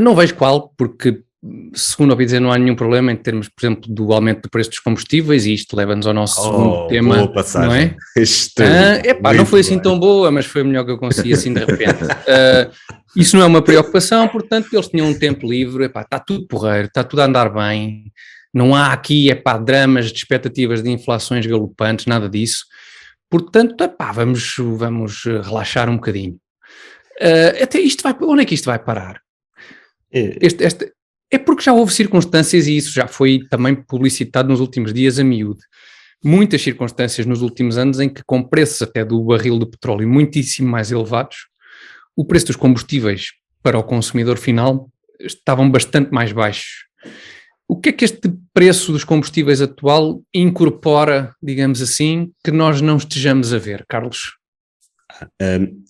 Não vejo qual, porque, segundo ouvi dizer, não há nenhum problema em termos, por exemplo, do aumento do preço dos combustíveis, e isto leva-nos ao nosso segundo tema, boa passagem. não é? Não foi assim tão boa, mas foi a melhor que eu consegui assim de repente. Isso não é uma preocupação, portanto, eles tinham um tempo livre, está tudo porreiro, está tudo a andar bem, não há aqui, dramas de expectativas de inflações galopantes, nada disso. Portanto, vamos relaxar um bocadinho. Até isto onde é que isto vai parar? É porque já houve circunstâncias, e isso já foi também publicitado nos últimos dias a miúdo, muitas circunstâncias nos últimos anos em que, com preços até do barril de petróleo muitíssimo mais elevados, o preço dos combustíveis para o consumidor final estavam bastante mais baixos. O que é que este preço dos combustíveis atual incorpora, digamos assim, que nós não estejamos a ver, Carlos?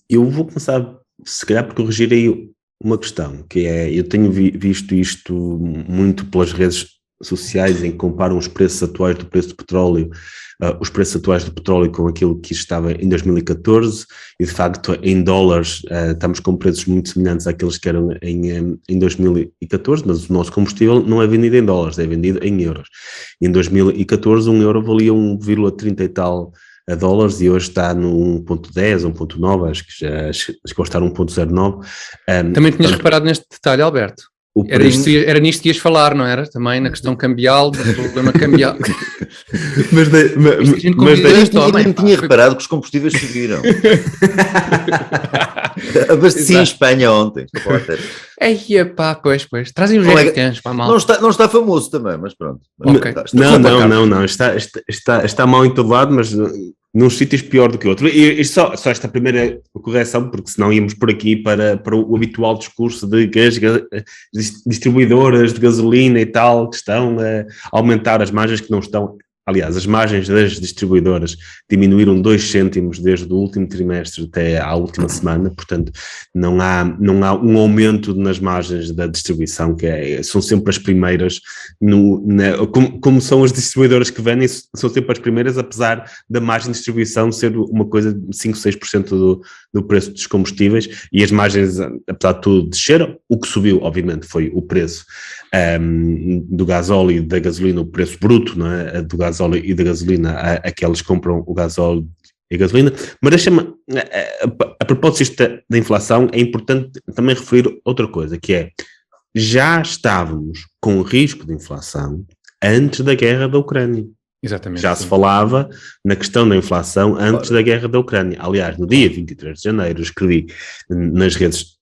Eu vou começar, se calhar, por corrigir aí uma questão, que é, eu tenho visto isto muito pelas redes sociais, em que comparam os preços atuais do preço do petróleo, os preços atuais do petróleo com aquilo que estava em 2014, e de facto em dólares estamos com preços muito semelhantes àqueles que eram em 2014, mas o nosso combustível não é vendido em dólares, é vendido em euros. Em 2014 um euro valia 1,30 e tal dólares, e hoje está no 1.10, 1.9, acho que já chegou a estar 1.09. Também tinhas reparado neste detalhe, Alberto? Era nisto que ias falar, não era? Também na questão cambial, do problema cambial. mas nem tinha reparado que os combustíveis subiram. Abasteci em Espanha ontem. Pois. Trazem os jerrycans para a malta. Não está famoso também, mas pronto. Okay. Não. Está mal em todo lado, mas num sítios pior do que outro. E só esta primeira correção, porque senão íamos por aqui para o habitual discurso de que as distribuidoras de gasolina e tal que estão a aumentar as margens, que não estão. Aliás, as margens das distribuidoras diminuíram 2 cêntimos desde o último trimestre até à última semana, portanto não há um aumento nas margens da distribuição, são sempre as primeiras, como são as distribuidoras que vendem, são sempre as primeiras, apesar da margem de distribuição ser uma coisa de 5, 6% do preço dos combustíveis, e as margens, apesar de tudo, desceram. O que subiu, obviamente, foi o preço do gasóleo e da gasolina, o preço bruto, não é? Do gasóleo e da gasolina, a que eles compram o gasóleo e a gasolina. Mas deixa-me, a propósito da inflação, é importante também referir outra coisa, que é, já estávamos com risco de inflação antes da guerra da Ucrânia. Exatamente. Já se falava na questão da inflação antes da guerra da Ucrânia. Aliás, no dia 23 de janeiro, escrevi nas redes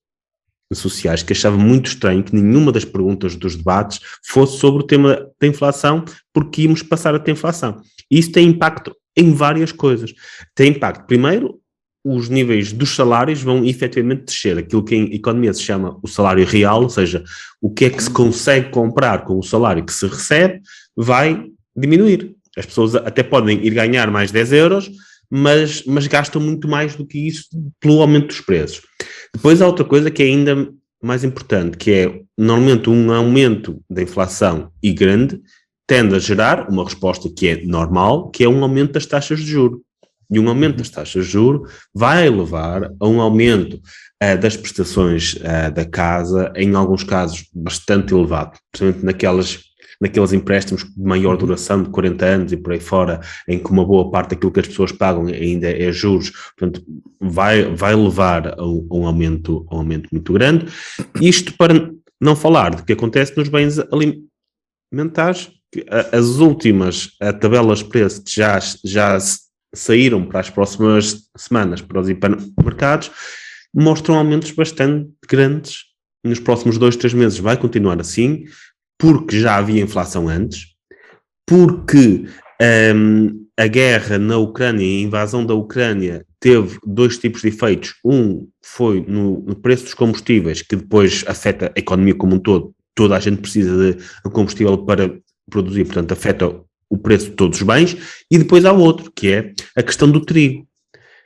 sociais que achava muito estranho que nenhuma das perguntas dos debates fosse sobre o tema da inflação, porque íamos passar a ter inflação. E isso tem impacto em várias coisas. Tem impacto, primeiro, os níveis dos salários vão efetivamente descer, aquilo que em economia se chama o salário real, ou seja, o que é que se consegue comprar com o salário que se recebe, vai diminuir. As pessoas até podem ir ganhar mais 10 euros, mas gastam muito mais do que isso pelo aumento dos preços. Depois há outra coisa que é ainda mais importante, que é, normalmente, um aumento da inflação e grande tende a gerar uma resposta que é normal, que é um aumento das taxas de juros. E um aumento das taxas de juros vai levar a um aumento das prestações da casa, em alguns casos bastante elevado, principalmente naqueles empréstimos de maior duração, de 40 anos e por aí fora, em que uma boa parte daquilo que as pessoas pagam ainda é juros, portanto vai levar a um aumento muito grande. Isto para não falar do que acontece nos bens alimentares, que as últimas tabelas de preços que já saíram para as próximas semanas para os hipermercados mostram aumentos bastante grandes nos próximos 2, 3 meses. Vai continuar assim, porque já havia inflação antes, porque a guerra na Ucrânia e a invasão da Ucrânia teve 2 tipos de efeitos. Um foi no preço dos combustíveis, que depois afeta a economia como um todo. Toda a gente precisa de combustível para produzir, portanto afeta o preço de todos os bens. E depois há outro, que é a questão do trigo,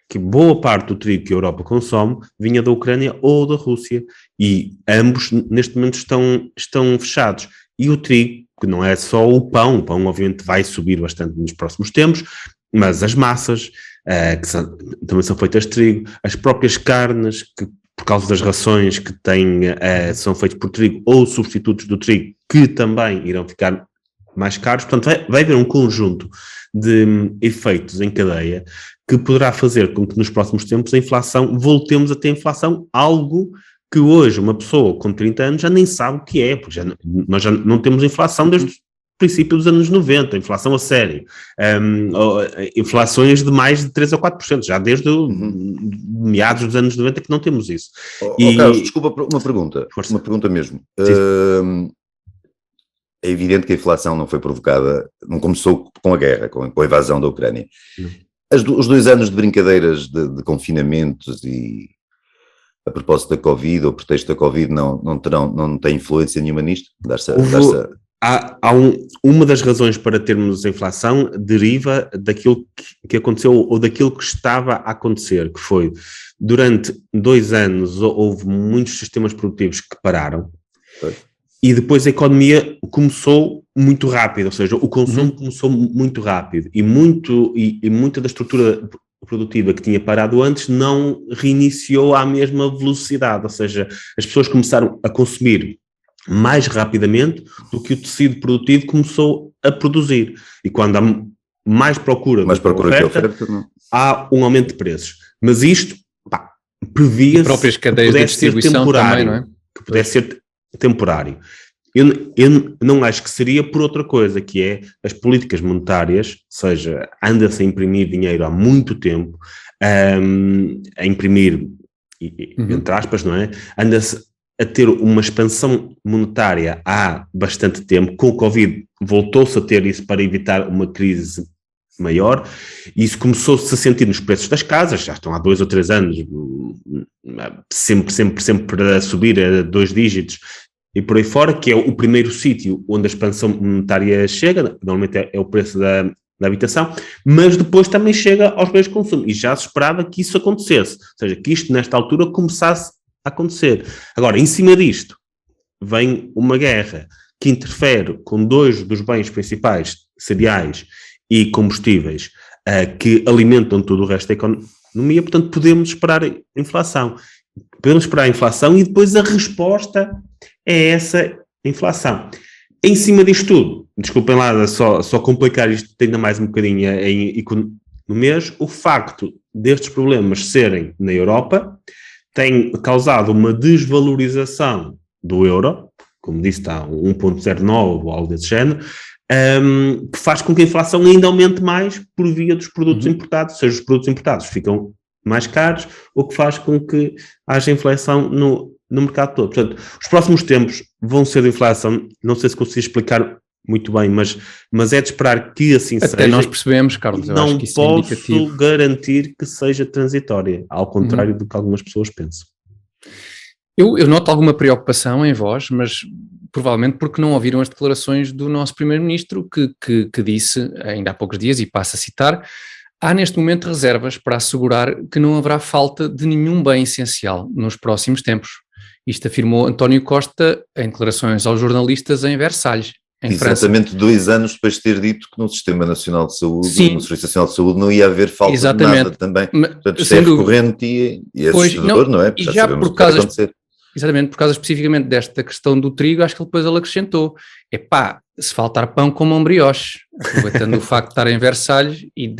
que boa parte do trigo que a Europa consome vinha da Ucrânia ou da Rússia, e ambos neste momento estão fechados. E o trigo, que não é só o pão obviamente vai subir bastante nos próximos tempos, mas as massas, também são feitas de trigo, as próprias carnes, que por causa das rações que têm, são feitas por trigo ou substitutos do trigo, que também irão ficar mais caros. Portanto, vai haver um conjunto de efeitos em cadeia que poderá fazer com que nos próximos tempos a inflação, voltemos a ter inflação, algo que hoje uma pessoa com 30 anos já nem sabe o que é, porque nós já não temos inflação desde o princípio dos anos 90, inflação a sério, inflações de mais de 3 ou 4%, já desde meados dos anos 90 que não temos isso. Carlos, desculpa, uma pergunta mesmo. É evidente que a inflação não foi provocada, não começou com a guerra, com a invasão da Ucrânia. Os 2 anos de brincadeiras de confinamentos e a propósito da Covid, ou pretexto da Covid, não tem influência nenhuma nisto? Uma das razões para termos a inflação deriva daquilo que aconteceu ou daquilo que estava a acontecer, que foi, durante 2 anos houve muitos sistemas produtivos que pararam. E depois a economia começou muito rápido, ou seja, o consumo começou muito rápido e muita da estrutura produtiva que tinha parado antes não reiniciou à mesma velocidade, ou seja, as pessoas começaram a consumir mais rapidamente do que o tecido produtivo começou a produzir. E quando há mais procura do que oferta, há um aumento de preços. Mas isto, previa-se próprias cadeias de distribuição também, não é? Que pudesse ser temporário. Eu não acho que seria por outra coisa, que é as políticas monetárias, ou seja, anda-se a imprimir dinheiro há muito tempo, a imprimir, entre aspas, não é? Anda-se a ter uma expansão monetária há bastante tempo, com o Covid voltou-se a ter isso para evitar uma crise maior, e isso começou-se a sentir nos preços das casas, já estão há 2 ou 3 anos, sempre a subir a 2 dígitos, e por aí fora, que é o primeiro sítio onde a expansão monetária chega, normalmente é o preço da habitação, mas depois também chega aos bens de consumo, e já se esperava que isso acontecesse, ou seja, que isto nesta altura começasse a acontecer. Agora, em cima disto, vem uma guerra que interfere com 2 dos bens principais, cereais e combustíveis, que alimentam todo o resto da economia, portanto podemos esperar a inflação. Podemos esperar a inflação e depois a resposta é essa inflação. Em cima disto tudo, desculpem lá só complicar isto ainda mais um bocadinho em economias, o facto destes problemas serem na Europa tem causado uma desvalorização do euro, como disse, está a 1.09 ou algo desse género, que faz com que a inflação ainda aumente mais por via dos produtos importados, ou seja, os produtos importados ficam mais caros, o que faz com que haja inflação no mercado todo. Portanto, os próximos tempos vão ser de inflação, não sei se consigo explicar muito bem, mas é de esperar que assim seja. Até nós percebemos, Carlos, eu acho que isso é indicativo. Não posso garantir que seja transitória, ao contrário do que algumas pessoas pensam. Eu noto alguma preocupação em vós, mas provavelmente porque não ouviram as declarações do nosso primeiro-ministro, que disse ainda há poucos dias, e passo a citar: há neste momento reservas para assegurar que não haverá falta de nenhum bem essencial nos próximos tempos. Isto afirmou António Costa em declarações aos jornalistas em Versalhes, em Exatamente, França. 2 anos depois de ter dito que no Sistema Nacional de Saúde, Sim. no Serviço Nacional de Saúde, não ia haver falta de nada também. Portanto, isto é recorrente e é assustador, não é? E já por causa, exatamente, por causa especificamente desta questão do trigo, acho que depois ele acrescentou: se faltar pão, comam brioche, aproveitando o facto de estar em Versalhes e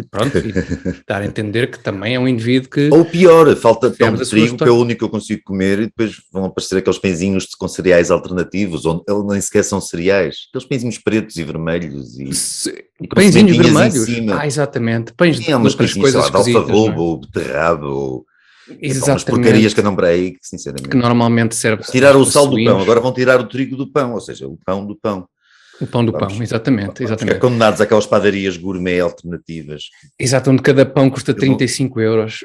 dar a entender que também é um indivíduo que... Ou pior, falta pão de trigo, que é o único que eu consigo comer, e depois vão aparecer aqueles pãezinhos com cereais alternativos, onde nem sequer são cereais, aqueles pãezinhos pretos e vermelhos e pãezinhos vermelhos? Exatamente, pães de outras coisas de alfarrobo, ou beterraba, ou umas porcarias que andam para aí, que sinceramente... Que normalmente serve... Tiraram o sal do pão, agora vão tirar o trigo do pão, ou seja, o pão do pão. O pão do pão, exatamente. Ficar condenados àquelas padarias gourmet alternativas. Exato, onde cada pão custa 35 euros.